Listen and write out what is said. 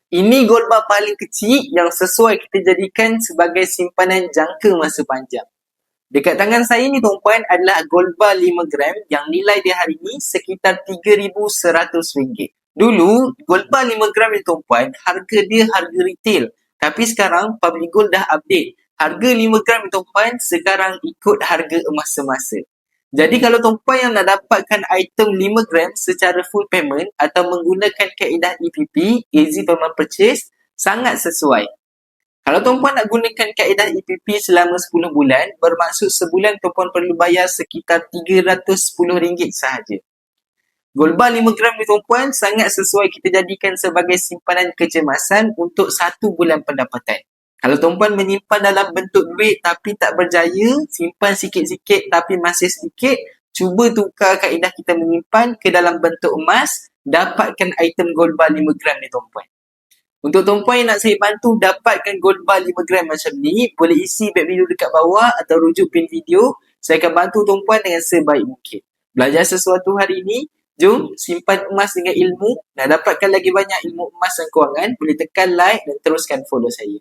Ini gold bar paling kecil yang sesuai kita jadikan sebagai simpanan jangka masa panjang. Dekat tangan saya ni tuan-puan adalah gold bar 5 gram yang nilai dia hari ni sekitar RM3,100. Dulu, gold bar 5 gram ni tuan-puan, harga dia harga retail. Tapi sekarang, Public Gold dah update. Harga 5 gram ni tuan-puan sekarang ikut harga emas semasa. Jadi kalau tuan-puan yang nak dapatkan item 5 gram secara full payment atau menggunakan kaedah EPP, Easy Payment Purchase, sangat sesuai. Kalau tuan-puan nak gunakan kaedah EPP selama 10 bulan, bermaksud sebulan tuan-puan perlu bayar sekitar RM310 sahaja. Gold bar 5 gram ni tuan-puan sangat sesuai kita jadikan sebagai simpanan kecemasan untuk 1 bulan pendapatan. Kalau tuan-puan menyimpan dalam bentuk duit tapi tak berjaya, simpan sikit-sikit tapi masih sedikit, cuba tukar kaedah kita menyimpan ke dalam bentuk emas, dapatkan item gold bar 5 gram ni tuan-puan. Untuk tuan-puan yang nak saya bantu dapatkan gold bar 5 gram macam ni, boleh isi back video dekat bawah atau rujuk pin video. Saya akan bantu tuan-puan dengan sebaik mungkin. Belajar sesuatu hari ini, jom simpan emas dengan ilmu. Nak dapatkan lagi banyak ilmu emas dan kewangan, boleh tekan like dan teruskan follow saya.